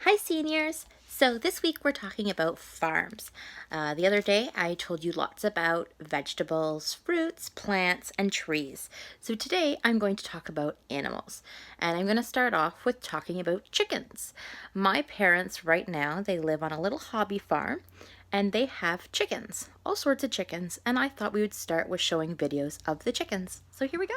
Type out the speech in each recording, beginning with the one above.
Hi seniors! So this week we're talking about farms. The other day I told you lots about vegetables, fruits, plants, and trees. So today I'm going to talk about animals. And I'm going to start off with talking about chickens. My parents right now, they live on a little hobby farm and they have chickens, all sorts of chickens. And I thought we would start with showing videos of the chickens. So here we go.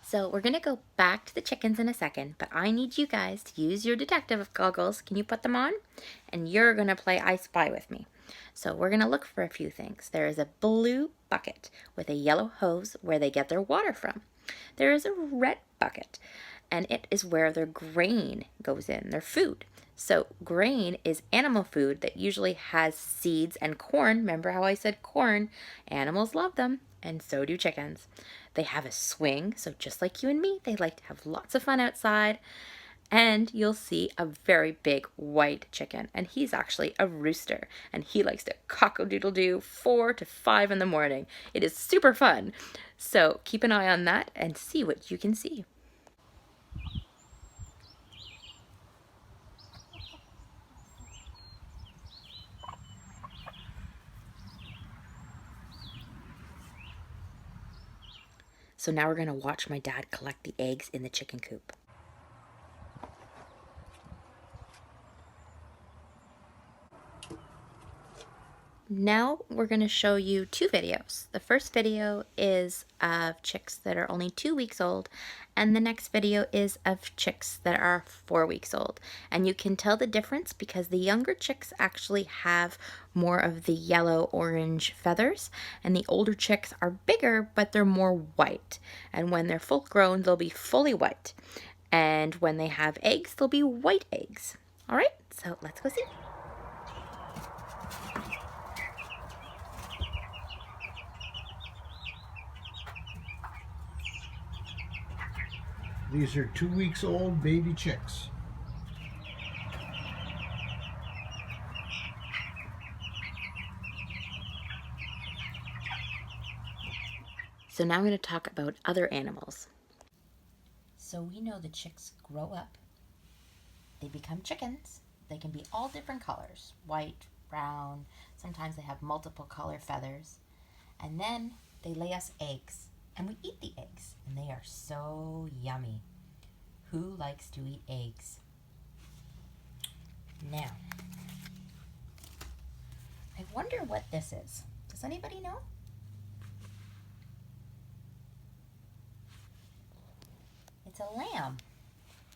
So we're gonna go back to the chickens in a second, but I need you guys to use your detective goggles. Can you put them on? And you're gonna play I Spy with me. So we're gonna look for a few things. There is a blue bucket with a yellow hose where they get their water from. There is a red bucket, and it is where their grain goes in, their food. So grain is animal food that usually has seeds and corn. Remember how I said corn? Animals love them, and so do chickens. They have a swing, so just like you and me, they like to have lots of fun outside. And you'll see a very big white chicken, and he's actually a rooster, and he likes to cock-a-doodle-doo 4 to 5 in the morning. It is super fun. So keep an eye on that and see what you can see. So now we're going to watch my dad collect the eggs in the chicken coop. Now we're going to show you two videos. The first video is of chicks that are only 2 weeks old, and the next video is of chicks that are 4 weeks old. And you can tell the difference because the younger chicks actually have more of the yellow-orange feathers, and the older chicks are bigger, but they're more white. And when they're full grown, they'll be fully white. And when they have eggs, they'll be white eggs. All right, so let's go see. These are 2 weeks old baby chicks. So now I'm going to talk about other animals. So we know the chicks grow up, they become chickens. They can be all different colors, white, brown, sometimes they have multiple color feathers. And then they lay us eggs, and we eat the eggs, and they are so yummy. Who likes to eat eggs? Now, I wonder what this is. Does anybody know? It's a lamb.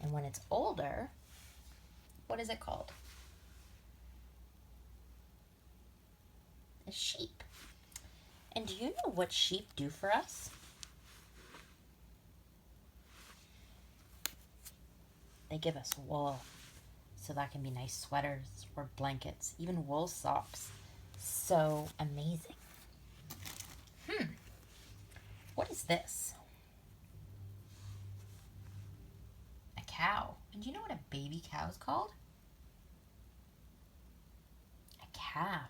And when it's older, what is it called? A sheep. And do you know what sheep do for us? They give us wool. So that can be nice sweaters or blankets, even wool socks. So amazing. What is this? A cow. And do you know what a baby cow is called? A calf.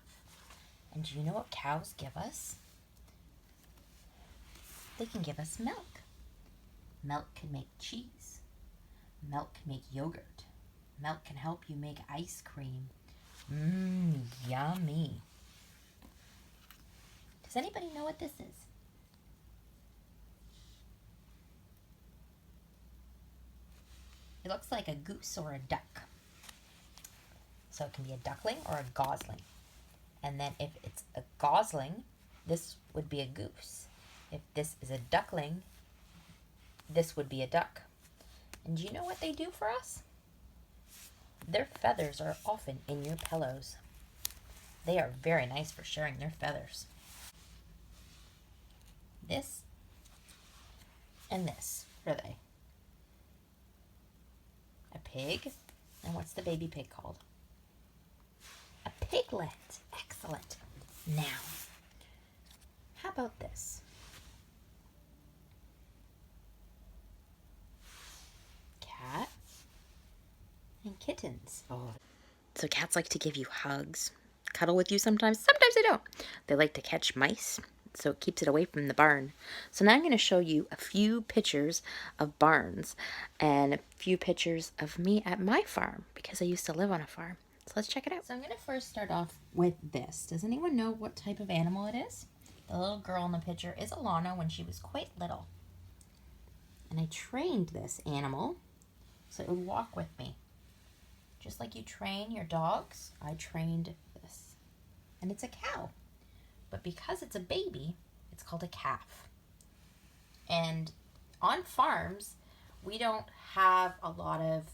And do you know what cows give us? They can give us milk. Milk can make cheese. Milk can make yogurt. Milk can help you make ice cream. Yummy. Does anybody know what this is? It looks like a goose or a duck. So it can be a duckling or a gosling. And then if it's a gosling, this would be a goose. If this is a duckling, this would be a duck. And do you know what they do for us? Their feathers are often in your pillows. They are very nice for sharing their feathers. This and this, what are they? A pig. And what's the baby pig called? A piglet. Excellent. Now, how about this? Cat And kittens. Oh. So cats like to give you hugs, cuddle with you sometimes. Sometimes they don't. They like to catch mice, so it keeps it away from the barn. So now I'm going to show you a few pictures of barns and a few pictures of me at my farm because I used to live on a farm. So let's check it out. So I'm going to first start off with this. Does anyone know what type of animal it is? The little girl in the picture is Alana when she was quite little. And I trained this animal so it would walk with me. Just like you train your dogs, I trained this. And it's a cow. But because it's a baby, it's called a calf. And on farms, we don't have a lot of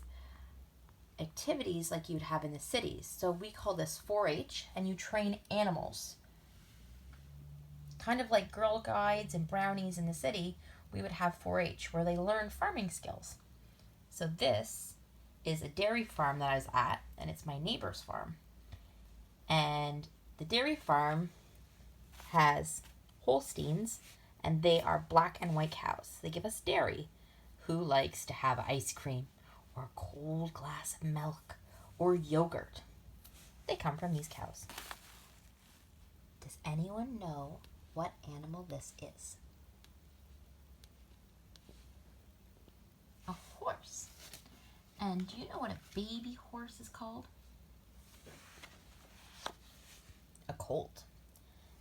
activities like you'd have in the cities. So we call this 4-H, and you train animals. Kind of like Girl Guides and Brownies in the city, we would have 4-H, where they learn farming skills. So this is a dairy farm that I was at, and it's my neighbor's farm. And the dairy farm has Holsteins, and they are black and white cows. They give us dairy. Who likes to have ice cream or a cold glass of milk or yogurt? They come from these cows. Does anyone know what animal this is? A horse. And do you know what a baby horse is called? A colt.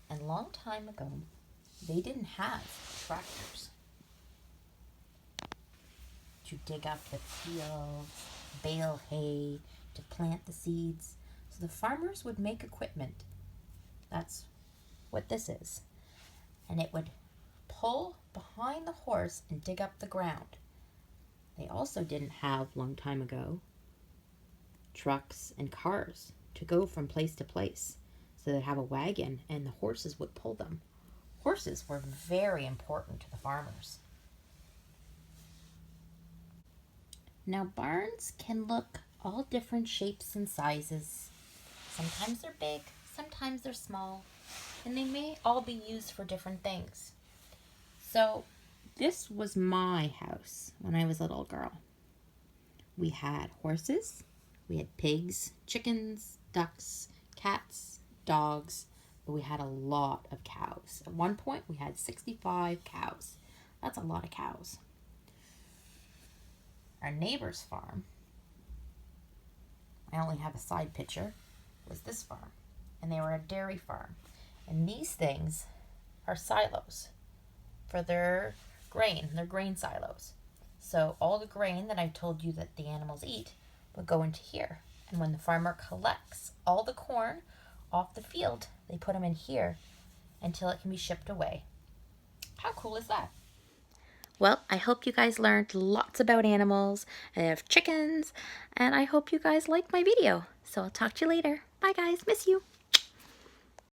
And a long time ago, they didn't have tractors to dig up the fields, bale hay, to plant the seeds. So the farmers would make equipment. That's what this is. And it would pull behind the horse and dig up the ground. They also didn't have, long time ago, trucks and cars to go from place to place. So they'd have a wagon and the horses would pull them. Horses were very important to the farmers. Now barns can look all different shapes and sizes. Sometimes they're big, sometimes they're small, and they may all be used for different things. So this was my house when I was a little girl. We had horses, we had pigs, chickens, ducks, cats, dogs, but we had a lot of cows. At one point, we had 65 cows. That's a lot of cows. Our neighbor's farm, I only have a side picture, was this farm. And they were a dairy farm. And these things are silos for their grain silos. So all the grain that I told you that the animals eat would go into here. And when the farmer collects all the corn off the field, they put them in here until it can be shipped away. How cool is that? Well, I hope you guys learned lots about animals. I have chickens, and I hope you guys liked my video. So I'll talk to you later. Bye guys, miss you.